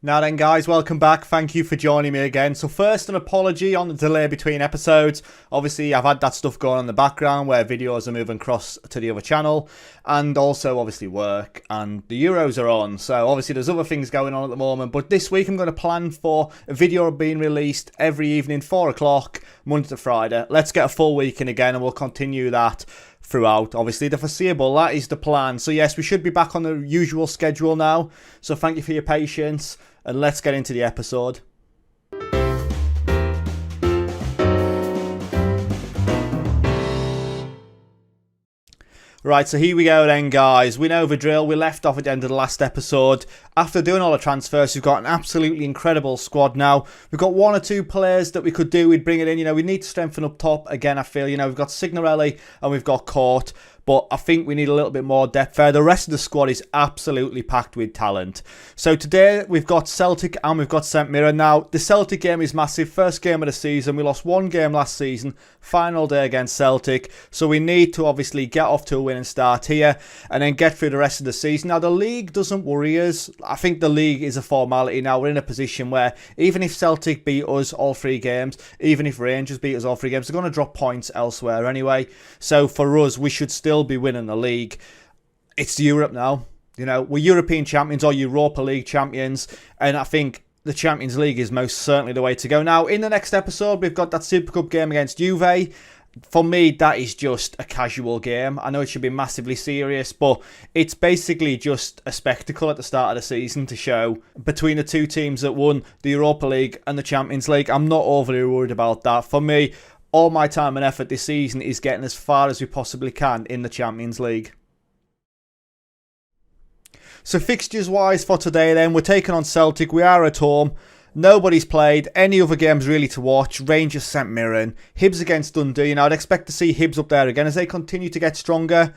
Now then guys, welcome back. Thank you for joining me again. So first, an apology on the delay between episodes. Obviously I've had that stuff going on in the background where videos are moving across to the other channel, and also obviously work, and the Euros are on. So obviously there's other things going on at the moment, but this week I'm going to plan for a video being released every evening, 4 o'clock, Monday to Friday. Let's get a full week in again and we'll continue that throughout, obviously, the foreseeable. That is the plan. So yes, we should be back on the usual schedule now. So thank you for your patience, and let's get into the episode. Right, so here we go then, guys. We know the drill. We left off at the end of the last episode. After doing all the transfers, we've got an absolutely incredible squad now. We've got one or two players that we could do. We'd bring it in. We need to strengthen up top. Again, I feel, we've got Signorelli and we've got Court. But I think we need a little bit more depth there. The rest of the squad is absolutely packed with talent. So today we've got Celtic and we've got St Mirren. Now, the Celtic game is massive. First game of the season. We lost one game last season. Final day against Celtic. So we need to obviously get off to a winning start here and then get through the rest of the season. Now, the league doesn't worry us. I think the league is a formality now. We're in a position where even if Celtic beat us all 3 games, even if Rangers beat us all 3 games, they're going to drop points elsewhere anyway. So for us, we should still be winning the league. It's Europe now. We're European champions or Europa League champions, and I think the Champions League is most certainly the way to go. Now, in the next episode, we've got that Super Cup game against Juve. For me, that is just a casual game. I know it should be massively serious, but it's basically just a spectacle at the start of the season to show between the two teams that won the Europa League and the Champions League. I'm not overly worried about that. For me, all my time and effort this season is getting as far as we possibly can in the Champions League. So fixtures-wise for today then, we're taking on Celtic. We are at home. Nobody's played any other games really to watch. Rangers, St Mirren, Hibs against Dundee. I'd expect to see Hibs up there again as they continue to get stronger.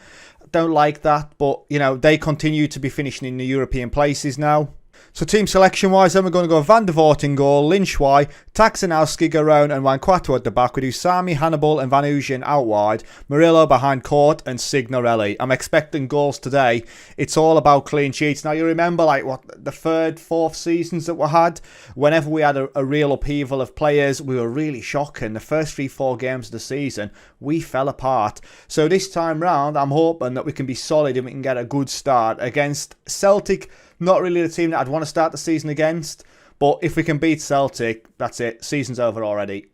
Don't like that, but they continue to be finishing in the European places now. So team selection wise, then we're going to go Van der Voort in goal, Linschwey, Taxanowski, Garone and Wanquato at the back with Usami, Hannibal and Van Ugen out wide, Murillo behind Court and Signorelli. I'm expecting goals today. It's all about clean sheets. Now you remember the 3rd, 4th seasons that we had, whenever we had a real upheaval of players, we were really shocking. The first 3-4 games of the season, we fell apart. So this time round, I'm hoping that we can be solid and we can get a good start against Celtic. Not really the team that I'd want to start the season against, but if we can beat Celtic, that's it. Season's over already.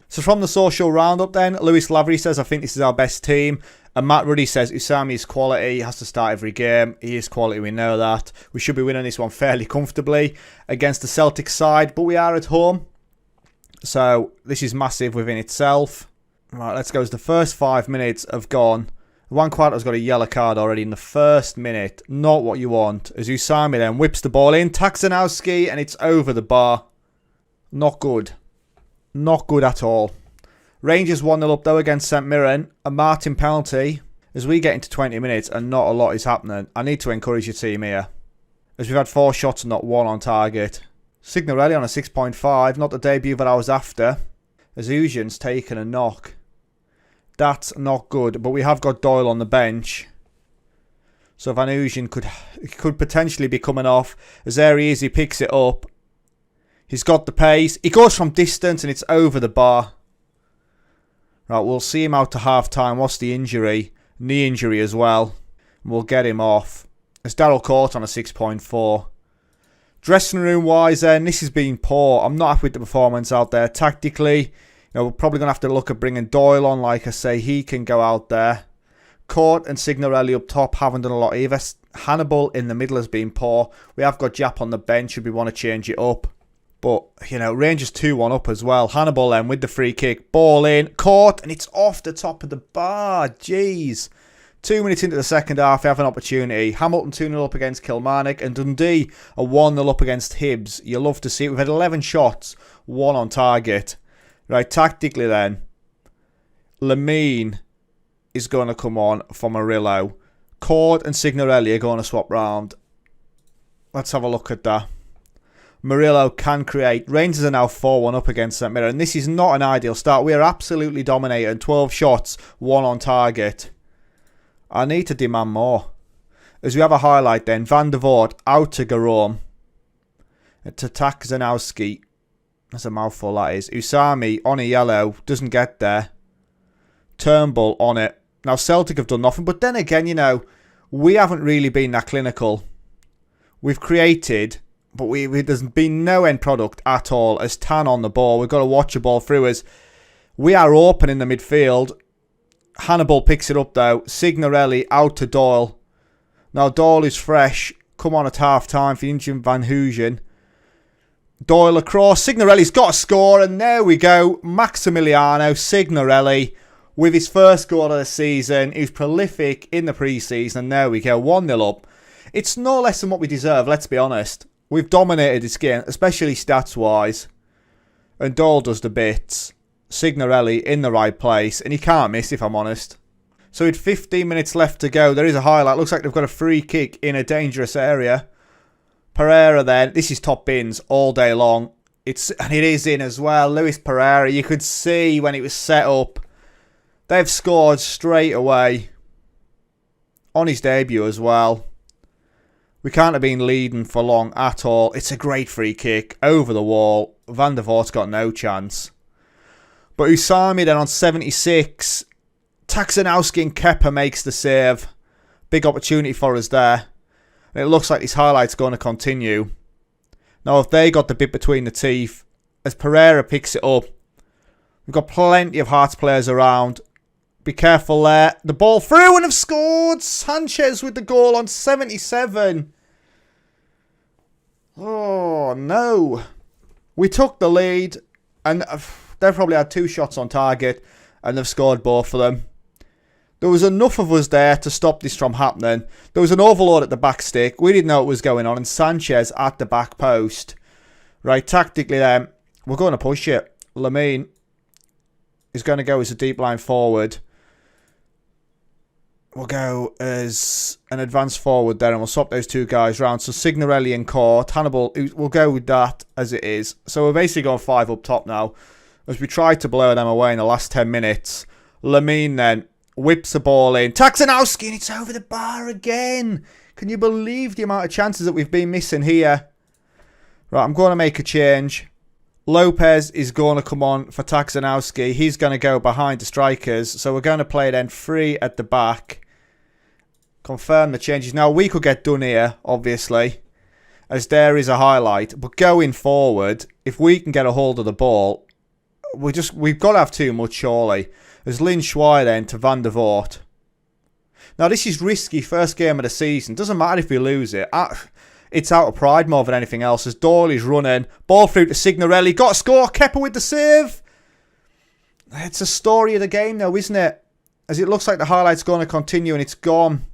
So from the social roundup then, Lewis Lavery says, I think this is our best team. And Matt Ruddy says, Usami is quality. He has to start every game. He is quality, we know that. We should be winning this one fairly comfortably against the Celtic side, but we are at home. So this is massive within itself. Right, let's go. As the first 5 minutes have gone. Wanquato's got a yellow card already in the first minute. Not what you want. As Usami then whips the ball in. Taxanowski, and it's over the bar. Not good. Not good at all. Rangers 1-0 up though against St Mirren. A Martin penalty. As we get into 20 minutes and not a lot is happening. I need to encourage your team here. As we've had 4 shots and not 1 on target. Signorelli on a 6.5. Not the debut that I was after. As Ugen's taken a knock. That's not good, but we have got Doyle on the bench. So Van Ugen could potentially be coming off. As there he is, he picks it up. He's got the pace. He goes from distance and it's over the bar. Right, we'll see him out to half-time. What's the injury? Knee injury as well. And we'll get him off. As Darryl Court on a 6.4. Dressing room-wise then, this has been poor. I'm not happy with the performance out there. Tactically, we're probably going to have to look at bringing Doyle on. Like I say, he can go out there. Court and Signorelli up top haven't done a lot either. Hannibal in the middle has been poor. We have got Jap on the bench should we want to change it up. But, Rangers 2-1 up as well. Hannibal then with the free kick. Ball in. Court, and it's off the top of the bar. Jeez. 2 minutes into the second half, we have an opportunity. Hamilton 2-0 up against Kilmarnock. And Dundee are 1-0 up against Hibs. You love to see it. We've had 11 shots. 1 on target. Right, tactically then, Lamine is going to come on for Murillo. Cord and Signorelli are going to swap round. Let's have a look at that. Murillo can create. Rangers are now 4-1 up against St Mirren. And this is not an ideal start. We are absolutely dominating. 12 shots, 1 on target. I need to demand more. As we have a highlight then, Van der Voort out to Garome. to Takzanowski. That's a mouthful, that is. Usami on a yellow. Doesn't get there. Turnbull on it. Now, Celtic have done nothing. But then again, you know, we haven't really been that clinical. We've created, but there's been no end product at all. As Tan on the ball. We've got to watch the ball through us. We are open in the midfield. Hannibal picks it up, though. Signorelli out to Doyle. Now, Doyle is fresh. Come on at half-time for Incheon Van Hoogen. Doyle across. Signorelli's got a score, and there we go. Maximiliano Signorelli with his first goal of the season. He was prolific in the pre-season, and there we go. 1-0 up. It's no less than what we deserve, let's be honest. We've dominated this game, especially stats-wise. And Doyle does the bits. Signorelli in the right place, and he can't miss, if I'm honest. So with 15 minutes left to go, there is a highlight. Looks like they've got a free kick in a dangerous area. Pereira then, this is top bins all day long. And it is in as well. Luis Pereira, you could see when it was set up. They've scored straight away. On his debut as well. We can't have been leading for long at all. It's a great free kick over the wall. Van der Vaart's got no chance. But Usami then on 76. Takzanowski and Kepa makes the save. Big opportunity for us there. And it looks like this highlight's going to continue. Now, if they got the bit between the teeth, as Pereira picks it up, we've got plenty of Hearts players around. Be careful there. The ball through and have scored. Sanchez with the goal on 77. Oh, no. We took the lead, and they've probably had 2 shots on target, and they've scored both of them. There was enough of us there to stop this from happening. There was an overload at the back stick. We didn't know what was going on. And Sanchez at the back post. Right, tactically then, we're going to push it. Lamine is going to go as a deep line forward. We'll go as an advanced forward there, and we'll swap those 2 guys round. So Signorelli and Court. Hannibal, we'll go with that as it is. So we're basically going 5 up top now. As we tried to blow them away in the last 10 minutes. Lamine then whips the ball in. Takzanowski, and it's over the bar again. Can you believe the amount of chances that we've been missing here? Right, I'm going to make a change. Lopez is going to come on for Takzanowski. He's going to go behind the strikers. So we're going to play then 3 at the back. Confirm the changes. Now, we could get done here, obviously, as there is a highlight. But going forward, if we can get a hold of the ball, we've got to have too much, surely. As Lin Shuai then to Van der Vaart. Now, this is risky first game of the season. Doesn't matter if we lose it. It's out of pride more than anything else. As Dorley's running. Ball through to Signorelli. Got a score. Kepa with the save. It's a story of the game though, isn't it? As it looks like the highlight's going to continue and it's gone.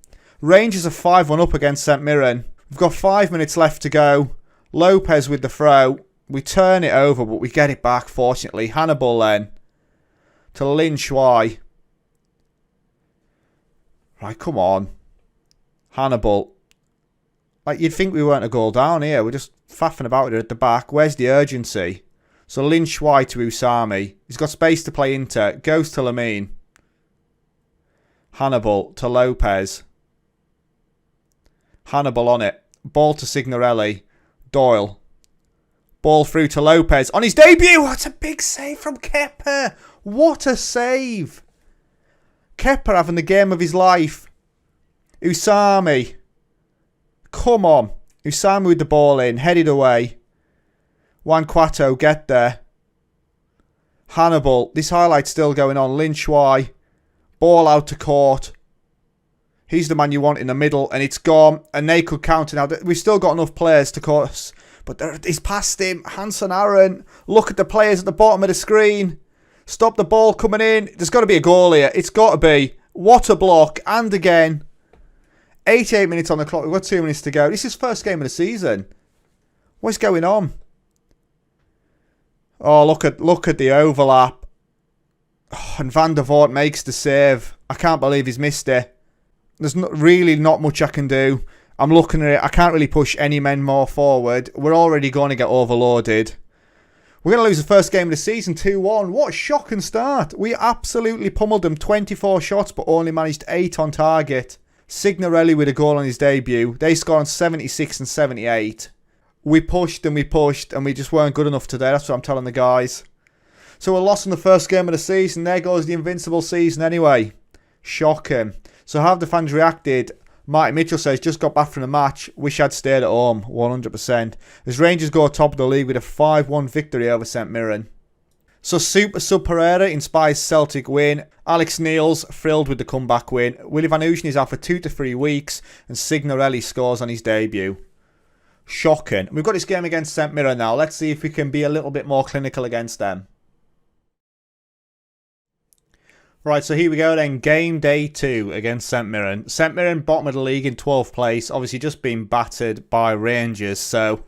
Rangers are 5-1 up against St Mirren. We've got 5 minutes left to go. Lopez with the throw. We turn it over, but we get it back, fortunately. Hannibal then. To Lin Shuai. Right, come on. Hannibal. Like, you'd think we weren't a goal down here. We're just faffing about it at the back. Where's the urgency? So Lin Shuai to Usami. He's got space to play into. Goes to Lamine. Hannibal to Lopez. Hannibal on it. Ball to Signorelli. Doyle. Ball through to Lopez. On his debut! What a big save from Kepa! What a save! Kepa having the game of his life. Usami. Come on. Usami with the ball in. Headed away. Juan Cuato get there. Hannibal. This highlight's still going on. Lin Shuai. Ball out to Court. He's the man you want in the middle. And it's gone. And they could counter now. We've still got enough players to course. But he's past him. Hanson Aaron. Look at the players at the bottom of the screen. Stop the ball coming in. There's got to be a goal here. It's got to be. What a block. And again. 88 minutes on the clock. We've got 2 minutes to go. This is first game of the season. What's going on? Oh, look at the overlap. Oh, and Van der Vaart makes the save. I can't believe he's missed it. There's really not much I can do. I'm looking at it. I can't really push any men more forward. We're already going to get overloaded. We're going to lose the first game of the season 2-1. What a shocking start. We absolutely pummeled them. 24 shots, but only managed 8 on target. Signorelli with a goal on his debut. They score on 76 and 78. we pushed and we just weren't good enough today. That's what I'm telling the guys. So we lost in the first game of the season. There goes the invincible season anyway. Shocking. So how have the fans reacted? Marty Mitchell says, just got back from the match. Wish I'd stayed at home. 100%. As Rangers go top of the league with a 5-1 victory over St Mirren. So Super Sub Pereira inspires Celtic win. Alex Neil's thrilled with the comeback win. Willie Van Ooshen is out for 2 to 3 weeks. And Signorelli scores on his debut. Shocking. We've got this game against St Mirren now. Let's see if we can be a little bit more clinical against them. Right, so here we go then. Game day 2 against St Mirren. St Mirren, bottom of the league in 12th place. Obviously just being battered by Rangers. So,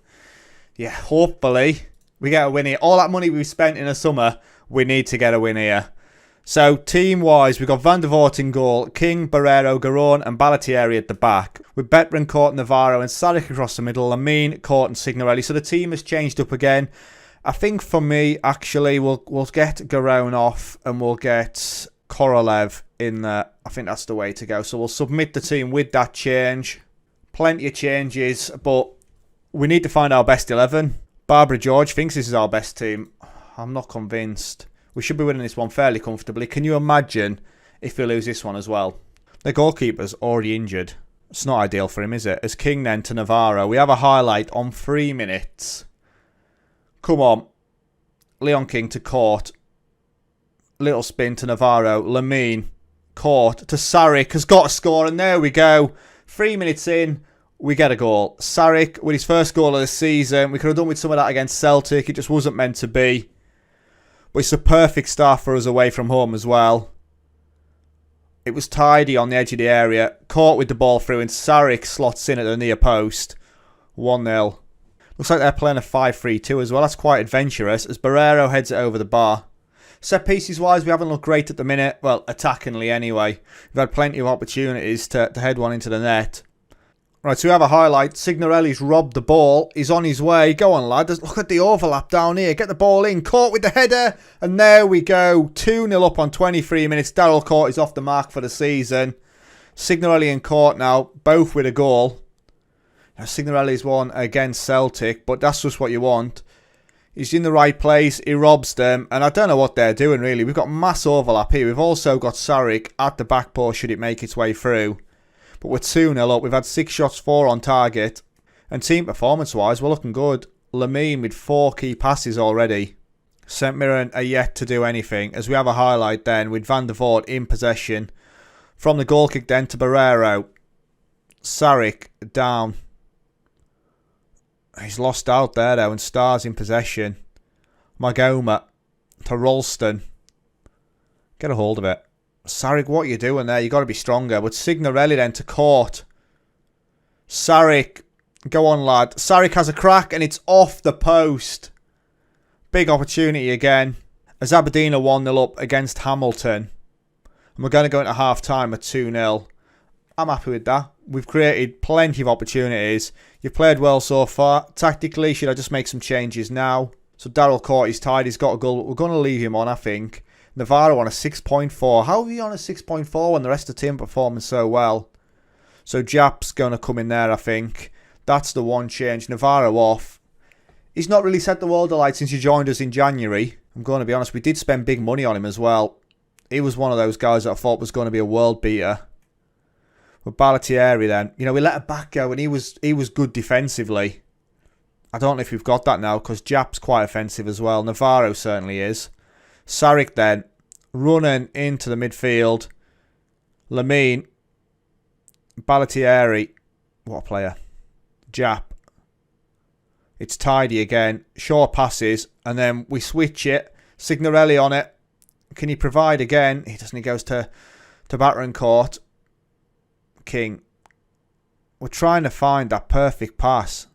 yeah, hopefully we get a win here. All that money we've spent in the summer, we need to get a win here. So, team-wise, we've got Van der Voort in goal, King, Barrero, Garon and Ballatieri at the back. With Betran, Court, Navarro and Sarek across the middle, Lamine, Court and Signorelli. So the team has changed up again. I think for me, actually, we'll get Garon off and we'll get Korolev in there. I think that's the way to go. So we'll submit the team with that change. Plenty of changes, but we need to find our best 11. Barbara George thinks this is our best team. I'm not convinced. We should be winning this one fairly comfortably. Can you imagine if we lose this one as well? The goalkeeper's already injured. It's not ideal for him, is it? As King then to Navarro. We have a highlight on 3 minutes. Come on. Leon King to Court. Little spin to Navarro. Lamine. Court to Sarek. Has got a score. And there we go. 3 minutes in. We get a goal. Sarek with his first goal of the season. We could have done with some of that against Celtic. It just wasn't meant to be. But it's a perfect start for us away from home as well. It was tidy on the edge of the area. Caught with the ball through and Sarek slots in at the near post. 1-0. Looks like they're playing a 5-3-2 as well. That's quite adventurous as Barrero heads it over the bar. Set pieces wise, we haven't looked great at the minute. Well, attackingly anyway. We've had plenty of opportunities to head one into the net. Right, so we have a highlight. Signorelli's robbed the ball. He's on his way. Go on, lad. Look at the overlap down here. Get the ball in. Caught with the header. And there we go. 2-0 up on 23 minutes. Daryl Court is off the mark for the season. Signorelli and Court now, both with a goal. Now, Signorelli's won against Celtic, but that's just what you want. He's in the right place. He robs them. And I don't know what they're doing, really. We've got mass overlap here. We've also got Sarek at the back post should it make its way through. But we're 2-0 up. We've had 6 shots, 4 on target. And team performance-wise, we're looking good. Lamine with 4 key passes already. St Mirren are yet to do anything. As we have a highlight then with Van der Voort in possession. From the goal kick then to Barrero. Sarek down. He's lost out there though and Stars in possession. Magoma to Ralston. Get a hold of it. Sarek, what are you doing there? You've got to be stronger. But Signorelli then to Court. Sarek. Go on, lad. Sarek has a crack and it's off the post. Big opportunity again. As Aberdeen are 1-0 up against Hamilton. And we're going to go into half-time at 2-0. I'm happy with that. We've created plenty of opportunities. You've played well so far. Tactically, should I just make some changes now? So Daryl Court is tied. He's got a goal. We're going to leave him on, I think. Navarro on a 6.4. How are you on a 6.4 when the rest of the team are performing so well? So Jap's going to come in there, I think. That's the one change. Navarro off. He's not really set the world alight since he joined us in January. I'm going to be honest. We did spend big money on him as well. He was one of those guys that I thought was going to be a world beater. With Ballatieri then. You know, we let a back go and he was good defensively. I don't know if we've got that now because Jap's quite offensive as well. Navarro certainly is. Sarek then, running into the midfield. Lamine. Ballatieri. What a player. Jap. It's tidy again. Short passes. And then we switch it. Signorelli on it. Can he provide again? He doesn't. He goes to Battering Court. King. We're trying to find that perfect pass.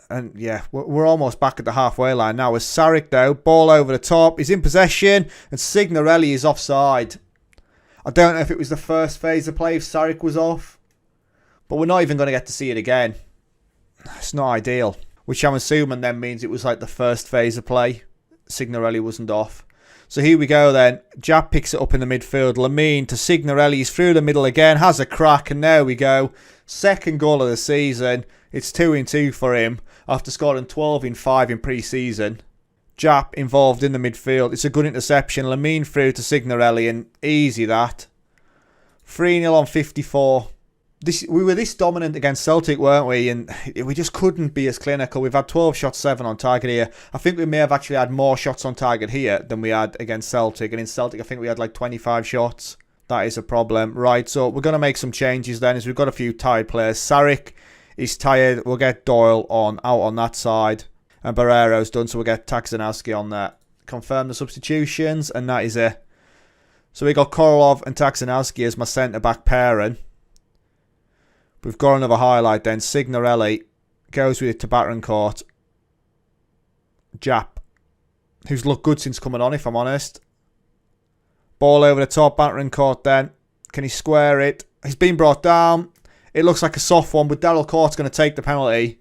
And yeah, we're almost back at the halfway line now. With Sarek though, ball over the top. He's in possession and Signorelli is offside. I don't know if it was the first phase of play if Sarek was off. But we're not even going to get to see it again. It's not ideal. Which I'm assuming then means it was like the first phase of play. Signorelli wasn't off. So here we go then. Jap picks it up in the midfield. Lamine to Signorelli. He's through the middle again. Has a crack and there we go. Second goal of the season. It's 2-2 for him after scoring 12 in 5 in pre-season. Jap involved in the midfield. It's a good interception. Lamine through to Signorelli, and easy that. 3-0 on 54. We were this dominant against Celtic, weren't we? And we just couldn't be as clinical. We've had 12 shots, 7 on target here. I think we may have actually had more shots on target here than we had against Celtic. And in Celtic, I think we had like 25 shots. That is a problem. Right, so we're going to make some changes then, as we've got a few tired players. Sarek is tired. We'll get Doyle out on that side. And Barrero's done, so we'll get Taxanowski on there. Confirm the substitutions, and that is it. So we got Korolov and Taxanowski as my centre-back pairing. We've got another highlight then. Signorelli goes with it to Battencourt. Jap, who's looked good since coming on, if I'm honest. Ball over the top, Battencourt then. Can he square it? He's been brought down. It looks like a soft one, but Daryl Court's going to take the penalty.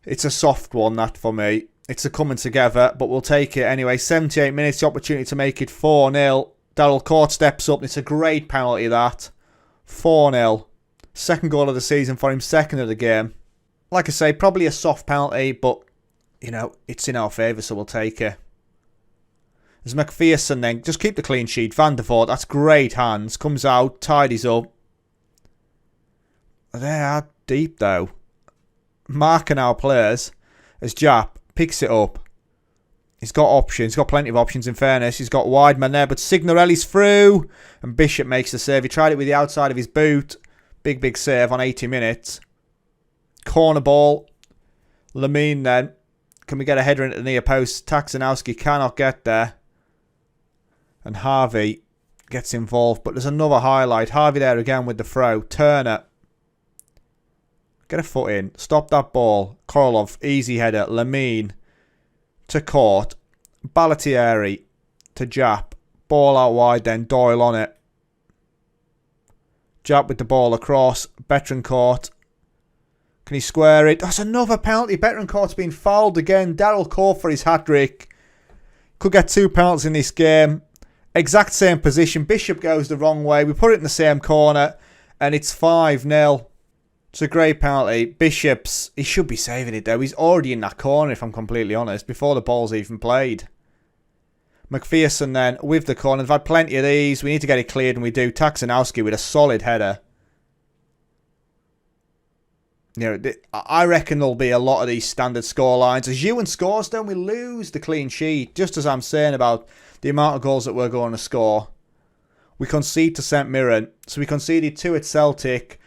It's a soft one, that for me. It's a coming together, but we'll take it anyway. 78 minutes, the opportunity to make it 4-0. Daryl Court steps up. It's a great penalty, that. 4-0. Second goal of the season for him, second of the game. Like I say, probably a soft penalty, but, you know, it's in our favour, so we'll take it. There's McPherson then. Just keep the clean sheet. Van der Voort, that's great hands. Comes out, tidies up. They are deep, though. Marking our players as Jap picks it up. He's got options. He's got plenty of options, in fairness. He's got Wideman there, but Signorelli's through. And Bishop makes the save. He tried it with the outside of his boot. Big save on 80 minutes. Corner ball. Lamine then. Can we get a header into the near post? Taxanowski cannot get there. And Harvey gets involved. But there's another highlight. Harvey there again with the throw. Turner. Get a foot in. Stop that ball. Korolov. Easy header. Lamine. To Court. Ballatieri. To Jap. Ball out wide then. Doyle on it. Jap with the ball across. Betrancourt. Can he square it? That's another penalty. Betrancourt's been fouled again. Daryl Court for his hat-trick. Could get 2 penalties in this game. Exact same position. Bishop goes the wrong way. We put it in the same corner. And it's 5-0. It's a great penalty. Bishop's, he should be saving it though. He's already in that corner, if I'm completely honest, before the ball's even played. McPherson then with the corner. They've had plenty of these. We need to get it cleared, and we do. Taxanowski with a solid header. You know, I reckon there'll be a lot of these standard score lines. As Ewan scores, then we lose the clean sheet. Just as I'm saying about the amount of goals that we're going to score. We concede to St Mirren. So we conceded 2 at Celtic,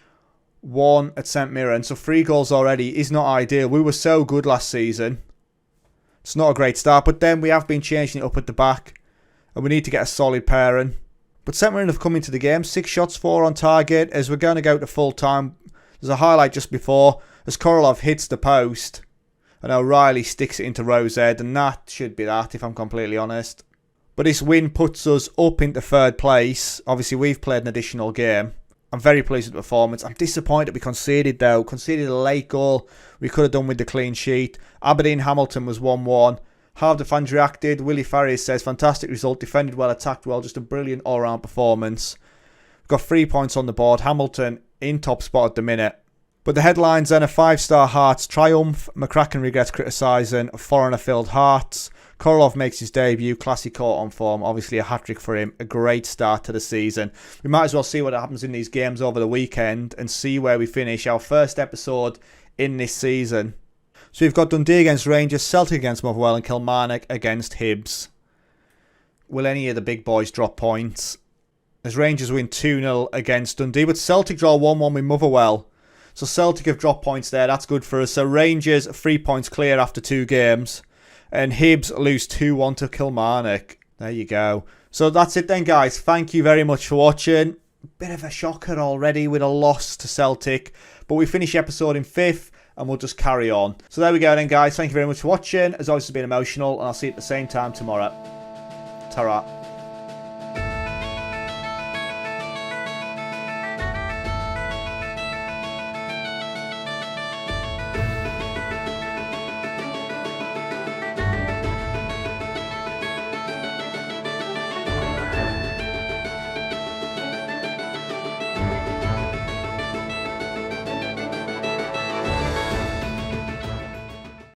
1 at St Mirren. So 3 goals already is not ideal. We were so good last season. It's not a great start, but then we have been changing it up at the back. And we need to get a solid pairing. But St Mirren have come into the game. 6 shots, 4 on target. As we're going to go to full time. There's a highlight just before. As Korolov hits the post. And O'Reilly sticks it into Rosehead. And that should be that, if I'm completely honest. But this win puts us up into 3rd place. Obviously, we've played an additional game. I'm very pleased with the performance. I'm disappointed we conceded, though. Conceded a late goal. We could have done with the clean sheet. Aberdeen-Hamilton was 1-1. How the fans reacted. Willie Farriers says, fantastic result. Defended well, attacked well. Just a brilliant all-round performance. We've got 3 points on the board. Hamilton in top spot at the minute. But the headlines then are 5-star Hearts triumph. McCracken regrets criticising foreigner-filled Hearts. Korolov makes his debut. Classy Court on form. Obviously a hat-trick for him. A great start to the season. We might as well see what happens in these games over the weekend and see where we finish. Our first episode in this season. So we've got Dundee against Rangers, Celtic against Motherwell and Kilmarnock against Hibs. Will any of the big boys drop points? As Rangers win 2-0 against Dundee, but Celtic draw 1-1 with Motherwell. So Celtic have dropped points there. That's good for us. So Rangers 3 points clear after 2 games. And Hibs lose 2-1 to Kilmarnock. There you go. So that's it then, guys. Thank you very much for watching. Bit of a shocker already with a loss to Celtic. But we finish the episode in 5th and we'll just carry on. So there we go then, guys. Thank you very much for watching. As always, it's been emotional. And I'll see you at the same time tomorrow. Ta-ra.